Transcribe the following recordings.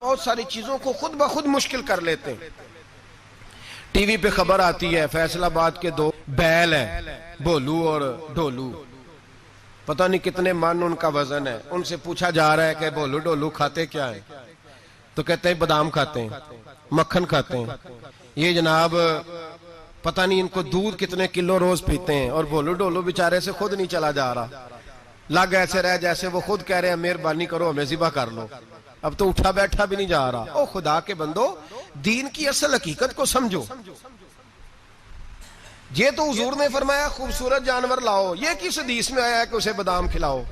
بہت ساری چیزوں کو خود بخود مشکل کر لیتے ہیں۔ ٹی وی پہ خبر آتی ہے فیصل آباد کے دو بیل ہیں، بھولو اور ڈھولو، پتہ نہیں کتنے من ان کا وزن ہے۔ ان سے پوچھا جا رہا ہے کہ بھولو ڈھولو کھاتے کیا ہیں؟ تو کہتے ہیں بادام کھاتے ہیں، مکھن کھاتے ہیں۔ یہ جناب پتہ نہیں ان کو دودھ کتنے کلو روز پیتے ہیں، اور بھولو ڈھولو بیچارے سے خود نہیں چلا جا رہا، لگ ایسے رہ جیسے وہ خود کہہ رہے ہیں مہربانی کرو ہمیں ذبح کر لو، اب تو اٹھا بیٹھا بھی نہیں جا رہا۔ او خدا کے بندو، دین کی اصل حقیقت کو سمجھو۔ یہ تو حضور نے فرمایا خوبصورت جانور لاؤ، یہ کس حدیث میں آیا ہے کہ اسے بادام کھلاؤ؟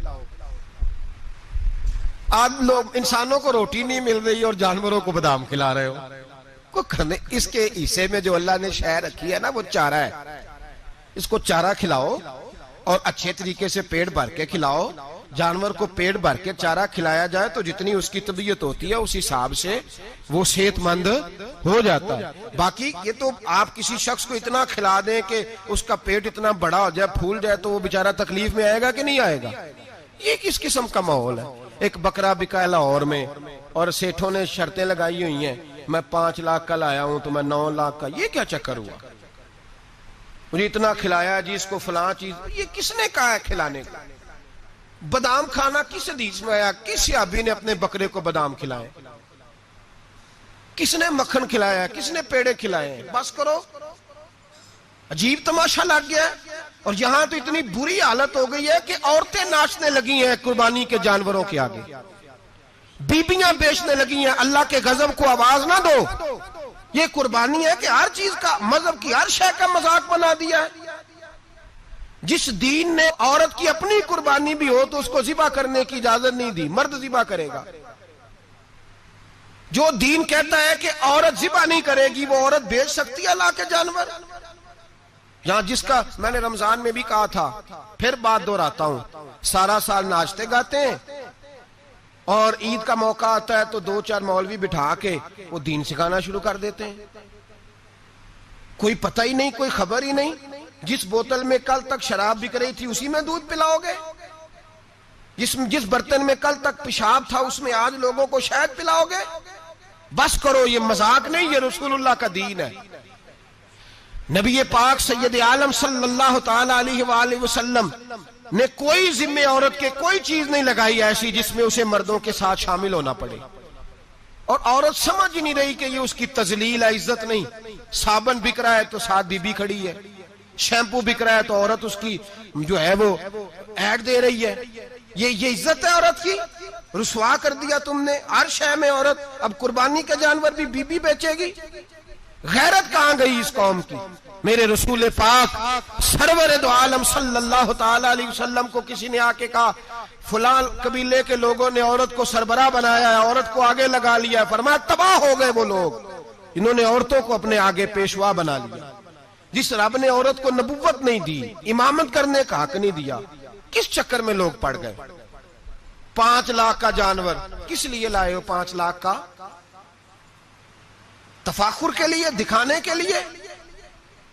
آج لوگ انسانوں کو روٹی نہیں مل رہی اور جانوروں کو بادام کھلا رہے ہو۔ اس کے حصے میں جو اللہ نے شے رکھی ہے نا وہ چارہ ہے، اس کو چارہ کھلاؤ اور اچھے طریقے سے پیٹ بھر کے کھلاؤ۔ جانور کو پیٹ بھر کے چارہ کھلایا جائے تو جتنی اس کی طبیعت ہوتی ہے اس حساب سے وہ صحت مند ہو جاتا ہے۔ باقی یہ تو آپ کسی شخص کو اتنا کھلا دیں کہ اس کا پیٹ اتنا بڑا ہو جائے، پھول جائے، تو وہ بیچارہ تکلیف میں آئے گا کہ نہیں آئے گا؟ یہ کس قسم کا ماحول ہے؟ ایک بکرا بکا ہے لاہور میں، اور سیٹھوں نے شرطیں لگائی ہوئی ہیں، میں 5 لاکھ کا لایا ہوں تو میں 9 لاکھ کا۔ یہ کیا چکر ہوا؟ مجھے اتنا کھلایا جی، اس کو فلاں چیز۔ یہ کس نے کہا ہے کھلانے کا؟ بادام کھانا کس حدیث میں آیا؟ کس صحابی نے اپنے بکرے کو بادام کھلائے؟ کس نے مکھن کھلایا؟ کس نے پیڑے کھلائے؟ بس کرو، عجیب تماشا لگ گیا ہے۔ اور یہاں تو اتنی بری حالت ہو گئی ہے کہ عورتیں ناچنے لگی ہیں قربانی کے جانوروں کے آگے، بیبیاں بیچنے لگی ہیں۔ اللہ کے غضب کو آواز نہ دو۔ یہ قربانی ہے کہ ہر چیز کا، مذہب کی ہر شے کا مذاق بنا دیا ہے۔ جس دین نے عورت کی اپنی قربانی بھی ہو تو اس کو ذبح کرنے کی اجازت نہیں دی، مرد ذبح کرے گا۔ جو دین کہتا ہے کہ عورت ذبح نہیں کرے گی، وہ عورت بیچ سکتی ہے اللہ کے جانور؟ یہاں جس کا میں نے رمضان میں بھی کہا تھا، پھر بات دہراتا ہوں، سارا سال ناچتے گاتے ہیں، اور عید کا موقع آتا ہے تو 2-4 مولوی بٹھا کے وہ دین سکھانا شروع کر دیتے ہیں۔ کوئی پتہ ہی نہیں، کوئی خبر ہی نہیں۔ جس بوتل میں کل تک شراب بک رہی تھی اسی میں دودھ پلاؤ گے؟ جس برتن میں کل تک پیشاب تھا اس میں آج لوگوں کو شہد پلاؤ گے؟ بس کرو، یہ مذاق نہیں، یہ رسول اللہ کا دین ہے۔ نبی پاک سید عالم صلی اللہ تعالی علیہ وآلہ وسلم نے کوئی ذمہ عورت کے کوئی چیز نہیں لگائی ایسی جس میں اسے مردوں کے ساتھ شامل ہونا پڑے، اور عورت سمجھ ہی نہیں رہی کہ یہ اس کی تذلیل ہے، عزت نہیں۔ صابن بک رہا ہے تو ساتھ بی بی کھڑی ہے، شیمپو بک رہا ہے تو عورت اس کی جو ہے وہ ایڈ دے رہی ہے۔ یہ عزت ہے عورت کی؟ رسوا کر دیا تم نے ہر شے میں عورت۔ اب قربانی کا جانور بھی بی بی بیچے گی؟ غیرت کہاں گئی اس قوم کی؟ میرے رسول پاک سرور دو عالم صلی اللہ تعالی علیہ وسلم کو کسی نے آ کے کہا فلاں قبیلے کے لوگوں نے عورت کو سربراہ بنایا ہے، عورت کو آگے لگا لیا ہے۔ فرمایا تباہ ہو گئے وہ لوگ، انہوں نے عورتوں کو اپنے آگے پیشوا بنا لیا۔ جس رب نے عورت کو نبوت نہیں دی، امامت کرنے کا حق نہیں دیا، کس چکر میں لوگ پڑ گئے؟ 5 لاکھ کا جانور کس لیے لائے ہو؟ 5 لاکھ کا تفاخر کے لیے، دکھانے کے لیے؟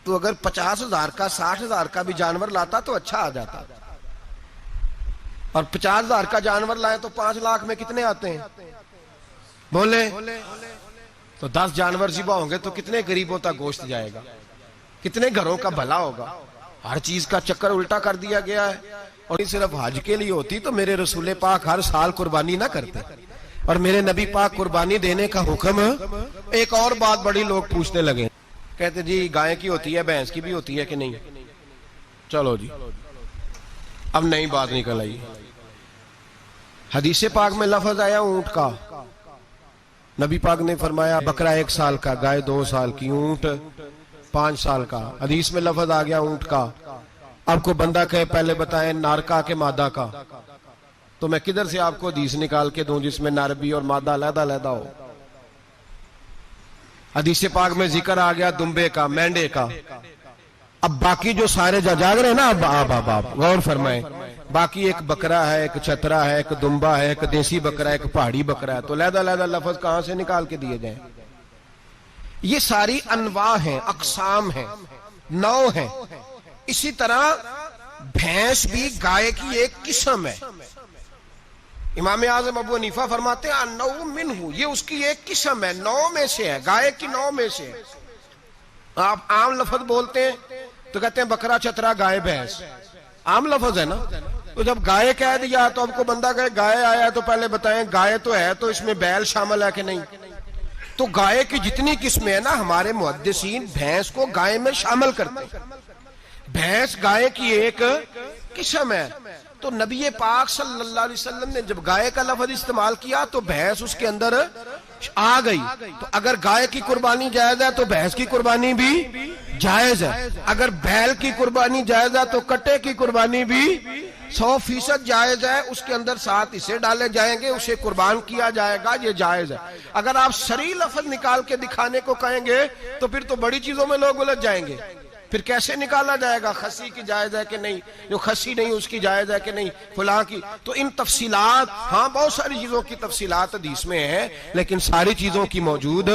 تو اگر 50,000 کا 60,000 کا بھی جانور لاتا تو اچھا آ جاتا، اور 50,000 کا جانور لائے تو 5 لاکھ میں کتنے آتے ہیں؟ بولے تو 10 جانور ذبح ہوں گے تو کتنے غریبوں تک گوشت جائے گا، کتنے گھروں کا بھلا ہوگا؟ ہر چیز کا چکر الٹا کر دیا گیا ہے۔ اور یہ صرف حج کے لیے ہوتی تو میرے رسول پاک ہر سال قربانی نہ کرتے، اور میرے نبی پاک قربانی دینے کا حکم۔ ایک اور بات بڑی لوگ پوچھنے لگے، کہتے جی گائے کی ہوتی ہے، بھینس کی بھی ہوتی ہے کہ نہیں؟ چلو جی اب نئی بات نکل آئی۔ حدیث پاک میں لفظ آیا اونٹ کا، نبی پاک نے فرمایا بکرا 1 سال کا، گائے 2 سال کی، اونٹ 5 سال کا۔ حدیث میں لفظ آ گیا اونٹ کا۔ اب کو بندہ کہے پہلے بتائیں نر کا کہ مادہ کا، تو میں کدھر سے آپ کو حدیث نکال کے دوں جس میں نر بھی اور مادہ علیحدہ علیحدہ ہو؟ حدیث پاک میں ذکر آ گیا دمبے کا، مینڈے کا۔ اب باقی جو سارے جاگ رہے ہیں نا، اب غور فرمائیں، باقی ایک بکرا ہے، ایک چھترا ہے، ایک دمبا ہے، ایک دیسی بکرا ہے، ایک پہاڑی بکرا ہے، تو علیحدہ علیحدہ لفظ کہاں سے نکال کے دیے جائیں؟ یہ ساری انواع ہیں، اقسام ہیں، نوع ہیں۔ اسی طرح بھینس بھی گائے کی ایک قسم ہے، امام اعظم ابو حنیفہ فرماتے ہیں النوع منہ، یہ اس کی ایک قسم ہے، نوع میں سے ہے، گائے کی نوع میں سے ہے۔ آپ عام لفظ بولتے ہیں تو کہتے ہیں بکرا چترا گائے بھینس، عام لفظ ہے نا، تو جب گائے کہہ دیا تو اب کو بندہ کہے گائے آیا تو پہلے بتائیں گائے تو ہے تو اس میں بیل شامل ہے کہ نہیں؟ تو گائے کی جتنی قسمیں ہیں نا ہمارے محدثین بھینس کو گائے میں شامل کرتے ہیں، بھینس گائے کی ایک قسم ہے۔ تو نبی پاک صلی اللہ علیہ وسلم نے جب گائے کا لفظ استعمال کیا تو بھینس اس کے اندر آ گئی۔ تو اگر گائے کی قربانی جائز ہے تو بھینس کی قربانی بھی جائز ہے، اگر بیل کی قربانی جائز ہے تو کٹے کی قربانی بھی 100% جائز ہے، اس کے اندر 7 حصے ڈالے جائیں گے، اسے قربان کیا جائے گا، یہ جائز ہے۔ اگر آپ صریح لفظ نکال کے دکھانے کو کہیں گے تو پھر تو بڑی چیزوں میں لوگ الجھ جائیں گے، پھر کیسے نکالا جائے گا خسی کی جائز ہے کہ نہیں، جو خسی نہیں اس کی جائز ہے کہ نہیں، فلاں کی۔ تو ان تفصیلات، ہاں بہت ساری چیزوں کی تفصیلات حدیث میں ہیں لیکن ساری چیزوں کی موجود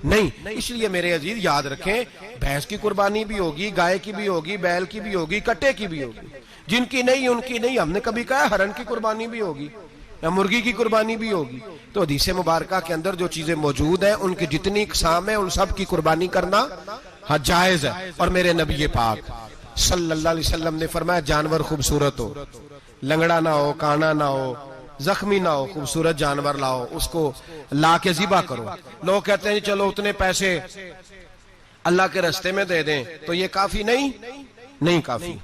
نہیں۔ اس لیے میرے عزیز یاد رکھیں، بھینس کی قربانی بھی ہوگی، گائے کی بھی ہوگی، بیل کی بھی ہوگی، کٹے کی بھی ہوگی، جن کی نہیں ان کی نہیں۔ ہم نے کبھی کہا ہرن کی قربانی بھی ہوگی یا مرغی کی قربانی بھی ہوگی۔ تو حدیث مبارکہ کے اندر جو چیزیں موجود ہیں ان کی جتنی اقسام ہیں ان سب کی قربانی کرنا ہاں جائز ہے۔ اور میرے نبی پاک صلی اللہ علیہ وسلم نے فرمایا جانور خوبصورت ہو، لنگڑا نہ ہو، کانا نہ ہو، زخمی نہ ہو، خوبصورت جانور لاؤ، اس کو لا کے ذبح کرو۔ لوگ کہتے ہیں چلو اتنے پیسے اللہ کے راستے میں دے دیں، تو یہ کافی نہیں کافی۔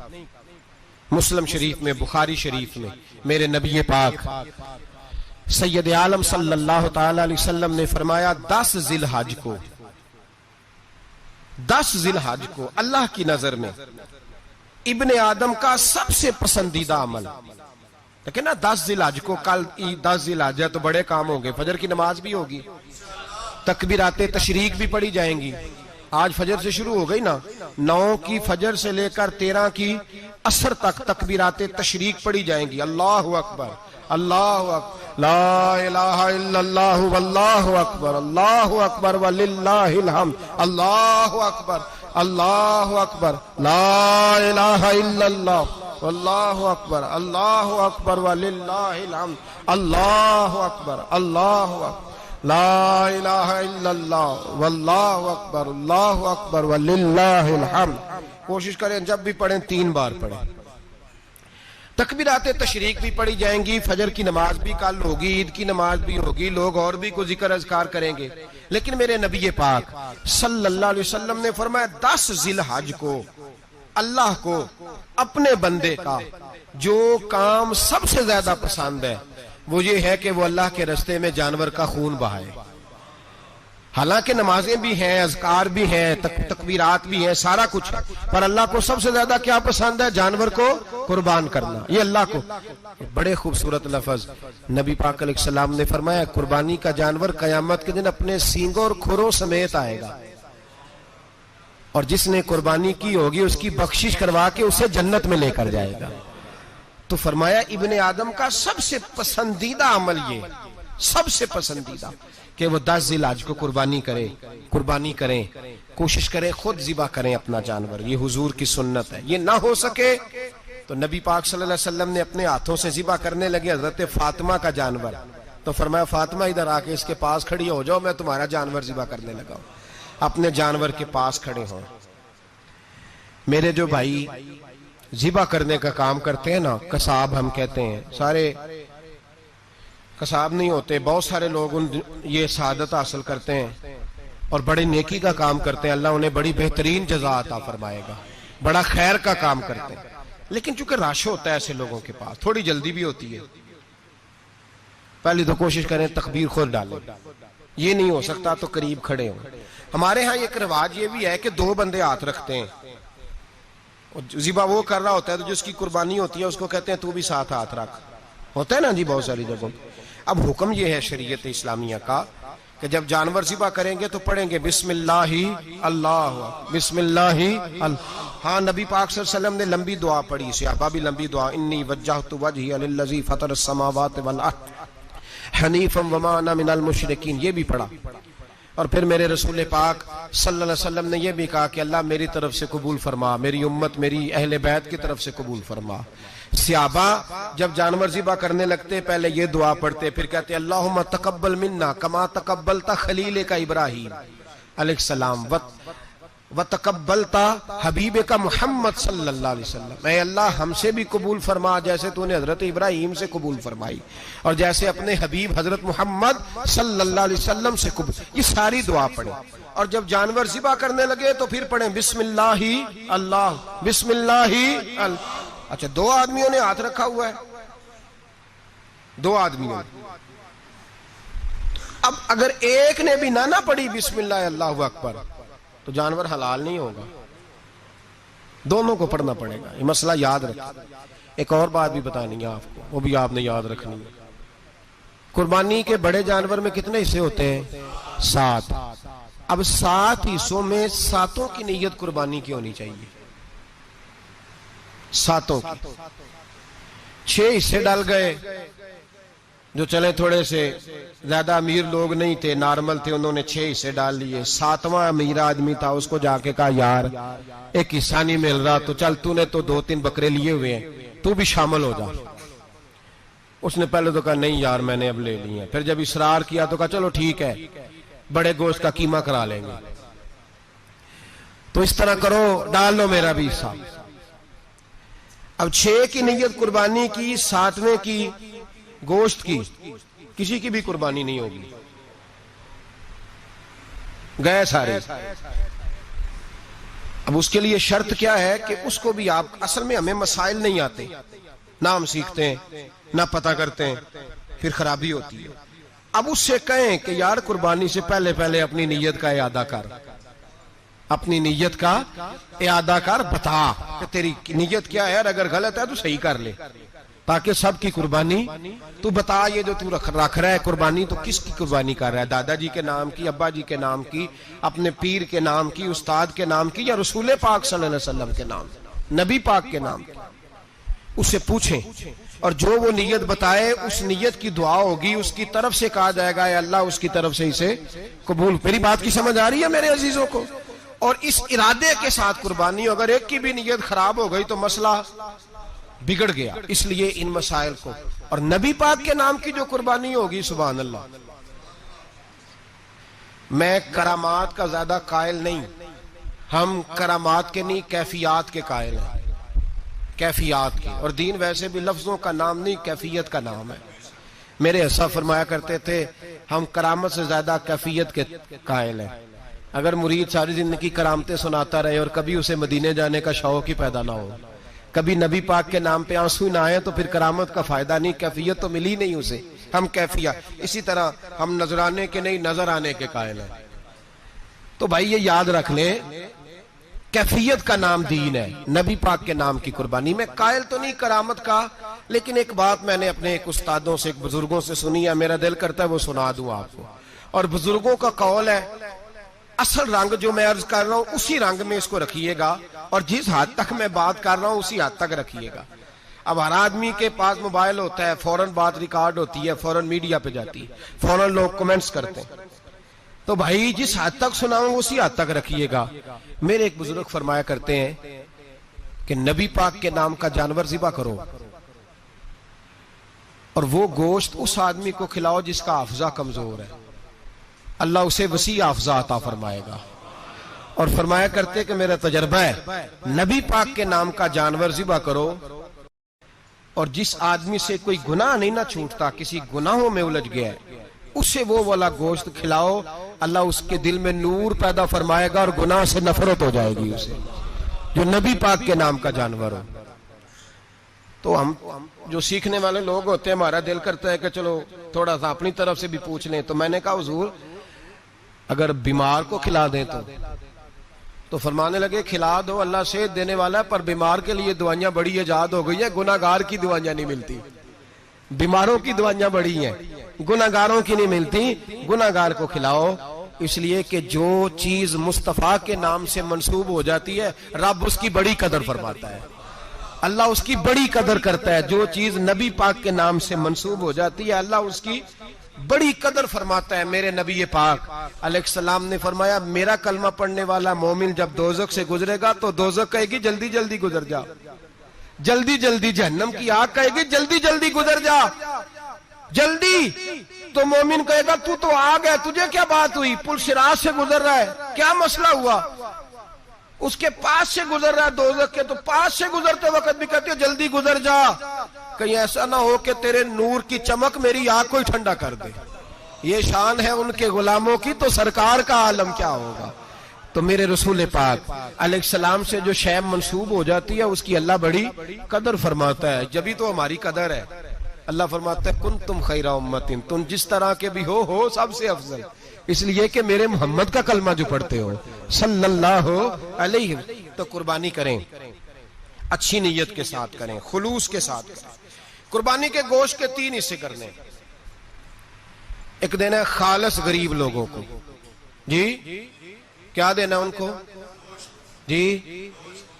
مسلم شریف میں، بخاری شریف میں میرے نبی پاک سید عالم صلی اللہ تعالی علیہ وسلم نے فرمایا 10 ذی الحج کو اللہ کی نظر میں ابن آدم کا سب سے پسندیدہ عمل، لیکن نا 10 ذی الحج کو، کل 10 ذی الحج ہے تو بڑے کام ہوں گے، فجر کی نماز بھی ہوگی، تکبیرات تشریق بھی پڑھی جائیں گی۔ آج فجر سے شروع ہو گئی نا، 9 کی فجر سے لے کر 13 کی عصر تک تکبیرات تشریق پڑھی جائیں گی۔ اللہ اکبر، اللہ اکبر، لا الہ الا اللہ واللہ اکبر، اللہ اکبر وللہ الحمد، اللہ اکبر، اللہ اکبر، لا الہ الا اللہ واللہ اکبر، اللہ اکبر وللہ الحمد، اللہ اکبر، اللہ اکبر، لا الہ الا اللہ واللہ اکبر، اللہ اکبر وللہ الحمد۔ کوشش کریں جب بھی پڑھیں 3 بار پڑھیں۔ تکبیرات تشریق بھی پڑھی جائیں گی، فجر کی نماز بھی کل ہوگی، عید کی نماز بھی ہوگی، لوگ اور بھی کوئی ذکر اذکار کریں گے، لیکن میرے نبی پاک صلی اللہ علیہ وسلم نے فرمایا 10 ذی الحج کو اللہ کو اپنے بندے کا جو کام سب سے زیادہ پسند ہے وہ یہ ہے کہ وہ اللہ کے راستے میں جانور کا خون بہائے۔ حالانکہ نمازیں بھی ہیں، اذکار بھی ہیں، تکبیرات بھی ہیں، سارا کچھ ہے، پر اللہ کو سب سے زیادہ کیا پسند ہے؟ جانور کو قربان کرنا۔ یہ اللہ کو بڑے خوبصورت لفظ نبی پاک علیہ السلام نے فرمایا قربانی کا جانور قیامت کے دن اپنے سینگوں اور کھروں سمیت آئے گا، اور جس نے قربانی کی ہوگی اس کی بخشش کروا کے اسے جنت میں لے کر جائے گا۔ تو فرمایا ابن آدم کا سب سے پسندیدہ عمل یہ، سب سے پسندیدہ، کہ وہ 10 ذی الحج کو قربانی کریں، کوشش کریں خود ذبح کریں اپنا جانور۔ یہ حضور کی سنت ہے۔ یہ نہ ہو سکے تو نبی پاک صلی اللہ علیہ وسلم نے اپنے ہاتھوں سے ذبح کرنے لگے حضرت فاطمہ کا جانور، تو فرمایا فاطمہ ادھر آ کے اس کے پاس کھڑی ہو جاؤ، میں تمہارا جانور ذبح کرنے لگا ہوں۔ اپنے جانور کے پاس کھڑے ہوں۔ میرے جو بھائی ذبح کرنے کا کام کرتے ہیں نا، قصاب ہم کہتے ہیں، سارے قصاب نہیں ہوتے، بہت سارے لوگ یہ سعادت حاصل کرتے ہیں اور بڑے نیکی کا کام کرتے ہیں، اللہ انہیں بڑی بہترین جزا عطا فرمائے گا، بڑا خیر کا کام کرتے ہیں، لیکن چونکہ رش ہوتا ہے ایسے لوگوں کے پاس، تھوڑی جلدی بھی ہوتی ہے، پہلی تو کوشش کریں تکبیر خود ڈالیں، یہ نہیں ہو سکتا تو قریب کھڑے ہوں۔ ہمارے ہاں ایک رواج یہ بھی ہے کہ 2 بندے ہاتھ رکھتے ہیں، ذبح وہ کر رہا ہوتا ہے تو جس کی قربانی ہوتی ہے اس کو کہتے ہیں تو بھی ساتھ ہاتھ رکھ، ہوتا ہے نا جی بہت ساری جگہوں۔ اب حکم یہ ہے شریعت اسلامیہ کا کہ جب جانور ذبح کریں گے تو پڑھیں گے بسم اللہ اللہ، بسم اللہ اللہ۔ ہاں نبی پاک صلی اللہ علیہ وسلم نے لمبی دعا پڑھی، صحابہ بھی لمبی دعا، انی وجہت وجہی للذی فطر السماوات والارض حنیفا وما انا من المشرکین، یہ بھی پڑھا۔ اور پھر میرے رسول پاک صلی اللہ علیہ وسلم نے یہ بھی کہا کہ اللہ میری طرف سے قبول فرما، میری امت میری اہل بیت کی طرف سے قبول فرما۔ صحابہ جب جانور ذبح کرنے لگتے پہلے یہ دعا پڑھتے، پھر کہتے اللہم تقبل منا کما تقبلت خلیل کا ابراہیم علیہ السلام وتقبلت حبیب کا محمد صلی اللہ علیہ وسلم، اے اللہ ہم سے بھی قبول فرما جیسے تو نے حضرت ابراہیم سے قبول فرمائی اور جیسے اپنے حبیب حضرت محمد صلی اللہ علیہ وسلم سے قبول۔ یہ ساری دعا پڑھیں، اور جب جانور ذبح کرنے لگے تو پھر پڑھیں بسم اللہ اللہ بسم اللہ اللہ۔ اچھا، دو آدمیوں نے ہاتھ رکھا ہوا ہے، دو آدمیوں نے، اب اگر ایک نے بھی نہ پڑھی بسم اللہ اللہ اکبر تو جانور حلال نہیں ہوگا، دونوں کو پڑھنا پڑے گا۔ یہ مسئلہ یاد رکھیں۔ ایک اور بات بھی بتانی ہے آپ کو، وہ بھی آپ نے یاد رکھنی ہے۔ قربانی کے بڑے جانور میں کتنے حصے ہوتے ہیں؟ 7۔ اب 7 حصوں میں 7 کی نیت قربانی کی ہونی چاہیے، 7 کی۔ 6 حصے ڈال گئے، جو چلے تھوڑے سے زیادہ امیر لوگ نہیں تھے، نارمل تھے، انہوں نے 6 حصے ڈال لیے۔ 7واں امیر آدمی تھا، اس کو جا کے کہا یار ایک حصہ نہیں مل رہا، تو چل تو نے تو 2-3 بکرے لیے ہوئے ہیں، تو بھی شامل ہو جا۔ اس نے پہلے تو کہا نہیں یار میں نے اب لے لی ہیں، پھر جب اصرار کیا تو کہا چلو ٹھیک ہے بڑے گوشت کا قیمہ کرا لیں گے۔ تو اس طرح کرو، ڈال لو میرا بھی حصہ۔ اب 6 کی نیت قربانی کی، 7ویں کی گوشت کی، کسی کی بھی قربانی نہیں ہوگی، گئے سارے۔ اب اس کے لیے شرط کیا ہے کہ اس کو بھی آپ، اصل میں ہمیں مسائل نہیں آتے، نہ ہم سیکھتے ہیں نہ پتہ کرتے ہیں، پھر خرابی ہوتی ہے۔ اب اس سے کہیں کہ یار قربانی سے پہلے اپنی نیت کا اعادہ کر، اپنی نیت کا اعادہ کر، بتا کہ تیری نیت کیا ہے، اور اگر غلط ہے تو صحیح کر لے، تاکہ سب کی قربانی تو بتا۔ یہ جو تو رکھ رہا ہے قربانی، تو کس کی قربانی کر رہا ہے؟ دادا جی کے نام کی، ابا جی کے نام کی، اپنے پیر کے نام کی، استاد کے نام کی، یا رسول پاک صلی اللہ علیہ وسلم کے نام، نبی پاک کے نام کی؟ اس سے پوچھیں، اور جو وہ نیت بتائے اس نیت کی دعا ہوگی، اس کی طرف سے کہا جائے گا اے اللہ اس کی طرف سے اسے قبول۔ میری بات کی سمجھ آ رہی ہے میرے عزیزوں کو؟ اور اس ارادے کے ساتھ قربانی، اگر ایک کی بھی نیت خراب ہو گئی تو مسئلہ بگڑ گیا۔ اس لیے ان مسائل کو، اور نبی پاک کے نام کی جو قربانی ہوگی، سبحان اللہ۔ میں کرامات کا زیادہ قائل نہیں، ہم کرامات کے نہیں کیفیات کے قائل ہیں، کیفیات کی، اور دین ویسے بھی لفظوں کا نام نہیں کیفیت کا نام ہے۔ میرے ایسا فرمایا کرتے تھے ہم کرامت سے زیادہ کیفیت کے قائل ہیں۔ اگر مرید ساری زندگی کرامتیں سناتا رہے اور کبھی اسے مدینے جانے کا شوق ہی پیدا نہ ہو، کبھی نبی پاک کے نام پہ آنسو نہ آئے، تو پھر کرامت کا فائدہ نہیں، کیفیت تو ملی نہیں اسے، ہم کیفیت۔ اسی طرح ہم نظرانے کے نہیں نظر آنے کے قائل ہیں۔ تو بھائی یہ یاد رکھ لیں، کیفیت کا نام دین ہے، نبی پاک کے نام کی قربانی۔ میں قائل تو نہیں کرامت کا، لیکن ایک بات میں نے اپنے ایک استادوں سے، ایک بزرگوں سے سنی ہے، میرا دل کرتا ہے وہ سنا دوں آپ کو۔ اور بزرگوں کا قول ہے اصل رنگ جو میں عرض کر رہا ہوں اسی رنگ میں اس کو رکھیے گا، اور جس حد تک میں بات کر رہا ہوں اسی حد تک رکھیے گا۔ اب ہر آدمی کے پاس موبائل ہوتا ہے، فوراً بات ریکارڈ ہوتی ہے، فوراً میڈیا پہ جاتی ہے، فوراً لوگ کمنٹس کرتے ہیں۔ تو بھائی جس حد تک سناؤں اسی حد تک رکھیے گا۔ میرے ایک بزرگ فرمایا کرتے ہیں کہ نبی پاک کے نام کا جانور ذبح کرو، اور وہ گوشت اس آدمی کو کھلاؤ جس کا حافظہ کمزور ہے، اللہ اسے وسیع حافظہ عطا فرمائے گا۔ اور فرمایا کرتے کہ میرا تجربہ ہے، نبی پاک کے نام کا جانور ذبح کرو، اور جس آدمی سے کوئی گناہ نہیں نہ چھوٹتا، کسی گناہوں میں الجھ گیا ہے، اسے وہ والا گوشت کھلاؤ، اللہ اس کے دل میں نور پیدا فرمائے گا اور گناہ سے نفرت ہو جائے گی اسے، جو نبی پاک کے نام کا جانور ہو۔ تو ہم جو سیکھنے والے لوگ ہوتے ہیں، ہمارا دل کرتا ہے کہ چلو تھوڑا سا اپنی طرف سے بھی پوچھ لیں۔ تو میں نے کہا حضور اگر بیمار کو کھلا دیں تو فرمانے لگے کھلا دو، اللہ صحت دینے والا ہے، پر بیمار کے لیے دوائیاں بڑی ایجاد ہو گئی ہیں، گناہ گار کی دوائیاں نہیں ملتی، بیماروں کی دوائیاں بڑی ہیں، گناہ گاروں کی نہیں ملتی، گناہ گار کو کھلاؤ۔ اس لیے کہ جو چیز مصطفیٰ کے نام سے منسوب ہو جاتی ہے رب اس کی بڑی قدر فرماتا ہے، اللہ اس کی بڑی قدر کرتا ہے۔ جو چیز نبی پاک کے نام سے منسوب ہو جاتی ہے اللہ اس کی بڑی قدر فرماتا ہے میرے نبی پاک علیہ السلام نے فرمایا میرا کلمہ پڑھنے والا مومن جب دوزخ سے گزرے گا تو دوزخ کہے گی جلدی جلدی گزر جا، جلدی جلدی جہنم کی آگ کہے گی جلدی جلدی گزر جا جلدی، تو مومن کہے گا تو آ گیا، تجھے کیا بات ہوئی، پل صراط سے گزر رہا ہے، کیا مسئلہ ہوا، اس کے پاس سے گزر رہا ہے دوزخ کے، تو پاس سے گزرتے وقت بھی کہتے ہو جلدی گزر جا، کہیں ایسا نہ ہو کہ تیرے نور کی چمک میری آنکھ کو ہی ٹھنڈا کر دے۔ یہ شان ہے ان کے غلاموں کی، تو سرکار کا عالم کیا ہوگا۔ تو میرے رسول پاک علیہ السلام سے جو شے منسوب ہو جاتی ہے اس کی اللہ بڑی قدر فرماتا ہے، جبھی تو ہماری قدر ہے۔ اللہ فرماتا ہے کنتم خیر امت، تم جس طرح کے بھی ہو سب سے افضل، اس لیے کہ میرے محمد کا کلمہ جو پڑھتے ہو صلی اللہ علیہ، تو قربانی کریں، اچھی نیت کے ساتھ کریں، خلوص کے ساتھ کریں۔ قربانی کے گوشت کے 3 حصے کرنے، ایک دینا ہے خالص غریب لوگوں کو، جی کیا دینا ان کو، جی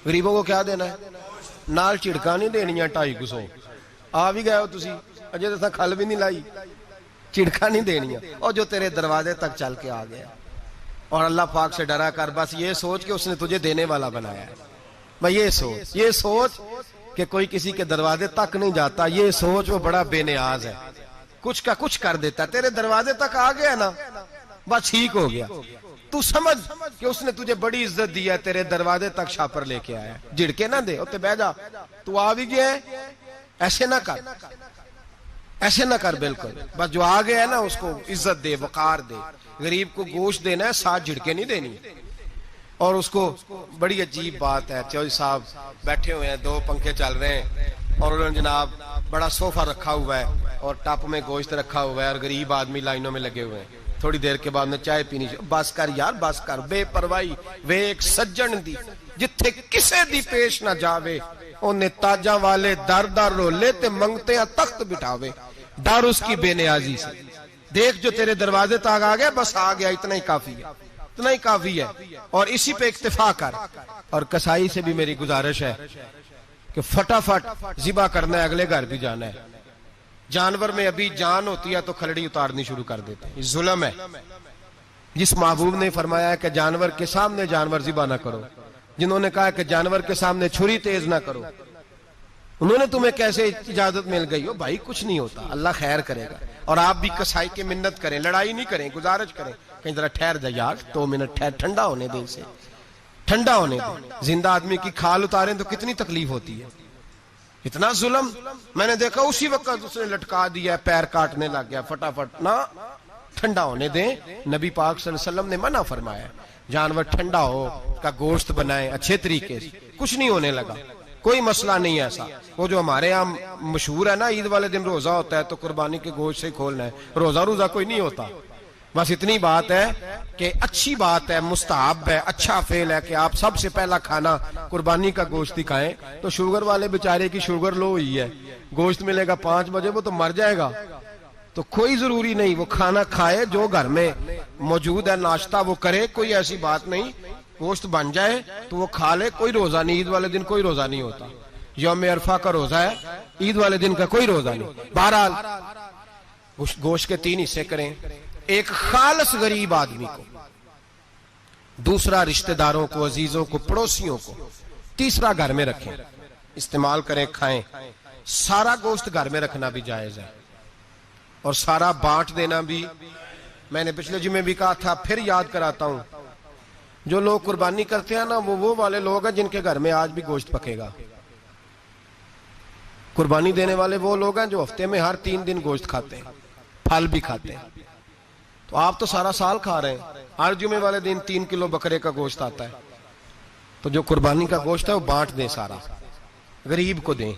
غریبوں کو کیا دینا ہے، نال چڑکا نہیں دینیاں 250 آ بھی گئے ہو تسی اجے تو کھل بھی نہیں لائی، چڑکا نہیں دینیاں، اور جو تیرے دروازے تک چل کے آ گیا، اور اللہ پاک سے ڈرا کر بس یہ سوچ کہ اس نے تجھے دینے والا بنایا ہے، بھائی یہ سوچ کہ کوئی کسی کے دروازے تک نہیں جاتا، یہ سوچ وہ بڑا بے نیاز ہے، کچھ کا کچھ کر دیتا ہے، تیرے دروازے تک آ گیا نا بس ٹھیک ہو گیا، تو سمجھ کہ اس نے تجھے بڑی عزت دی ہے، تیرے دروازے تک چھاپر لے کے آیا ہے، جھڑکے نہ دے، اتے بہ جا، تو آ بھی گیا ہے، ایسے نہ کر، ایسے نہ کر، بالکل بس جو آ گیا ہے نا اس کو عزت دے، وقار دے، غریب کو گوشت دینا ہے، 7 جھڑکے نہیں دینی۔ اور اس کو بڑی عجیب بات ہے، چودھری صاحب بیٹھے ہوئے ہیں، 2 پنکھے چل رہے ہیں، اور انہوں نے جناب بڑا صوفہ رکھا ہوا ہے اور ٹپ میں گوشت رکھا ہوا ہے، اور غریب آدمی لائنوں میں لگے ہوئے ہیں، تھوڑی دیر کے بعد میں چائے پینی، بس کر یار بس کر، بے پرواہی وے ایک سجن دی جتھے کسے دی پیش نہ جاوے، انہیں تاجاں والے در در رولے تے منگتے ہیں تخت بٹھاوے، ڈر اس کی بے نیازی سے، دیکھ جو تیرے دروازے تک آ گیا بس آ گیا، اتنا ہی کافی ہے، اتنا ہی کافی ہے، اور اسی پہ اکتفا کر۔ اور کسائی سے بھی میری گزارش ہے کہ فٹافٹ ذبح کرنا ہے، اگلے گھر بھی جانا ہے، جانور میں ابھی جان ہوتی ہے تو کھلڑی اتارنی شروع کر دیتے ہیں، یہ ظلم ہے۔ جس محبوب نے فرمایا ہے کہ جانور کے سامنے جانور ذبح نہ کرو، جنہوں نے کہا کہ جانور کے سامنے چھری تیز نہ کرو، انہوں نے تمہیں کیسے اجازت مل گئی ہو؟ بھائی کچھ نہیں ہوتا، اللہ خیر کرے گا۔ اور آپ بھی کسائی کی منت کریں، لڑائی نہیں کریں، گزارش کریں، کہیں ذرا ٹھہر جا یار 2 منٹ، ٹھنڈا ہونے دیں، اسے ٹھنڈا ہونے دیں، زندہ آدمی کی کھال اتاریں تو کتنی تکلیف ہوتی ہے، اتنا ظلم میں نے دیکھا، اسی وقت اس نے لٹکا دیا، پیر کاٹنے لگ گیا، فٹافٹ نہ، ٹھنڈا ہونے دیں۔ نبی پاک صلی اللہ علیہ وسلم نے منع فرمایا، جانور ٹھنڈا ہو کا گوشت بنائیں اچھے طریقے سے، کچھ نہیں ہونے لگا، کوئی مسئلہ نہیں ایسا۔ وہ جو ہمارے یہاں مشہور ہے نا، عید والے دن روزہ ہوتا ہے تو قربانی کے گوشت سے کھولنا ہے، روزہ کوئی نہیں ہوتا، بس اتنی بات ہے کہ اچھی بات ہے، مستحب ہے، اچھا فعل ہے کہ آپ سب سے پہلا کھانا قربانی کا گوشت ہی کھائیں۔ تو شوگر والے بیچارے کی شوگر لو ہوئی ہے، گوشت ملے گا 5 بجے، وہ تو مر جائے گا، تو کوئی ضروری نہیں، وہ کھانا کھائے جو گھر میں موجود ہے، ناشتہ وہ کرے، کوئی ایسی بات نہیں، گوشت بن جائے تو وہ کھا لے، کوئی روزہ نہیں، عید والے دن کوئی روزہ نہیں ہوتا، یوم عرفہ کا روزہ ہے، عید والے دن کا کوئی روزہ نہیں۔ بہرحال گوشت کے 3 حصے کریں، ایک خالص غریب آدمی کو، دوسرا رشتہ داروں کو، عزیزوں کو، پڑوسیوں کو، تیسرا گھر میں رکھیں، استعمال کریں، کھائیں۔ سارا گوشت گھر میں رکھنا بھی جائز ہے، اور سارا بانٹ دینا بھی۔ میں نے پچھلے جمعے بھی کہا تھا، پھر یاد کراتا ہوں، جو لوگ قربانی کرتے ہیں نا، وہ والے لوگ ہیں جن کے گھر میں آج بھی گوشت پکے گا۔ قربانی دینے والے وہ لوگ ہیں جو ہفتے میں ہر 3 دن گوشت کھاتے ہیں، پھل بھی کھاتے ہیں۔ تو آپ تو سارا سال کھا رہے ہیں، ہر جمعے والے دن 3 کلو بکرے کا گوشت آتا ہے، تو جو قربانی کا گوشت ہے وہ بانٹ دیں، سارا غریب کو دیں۔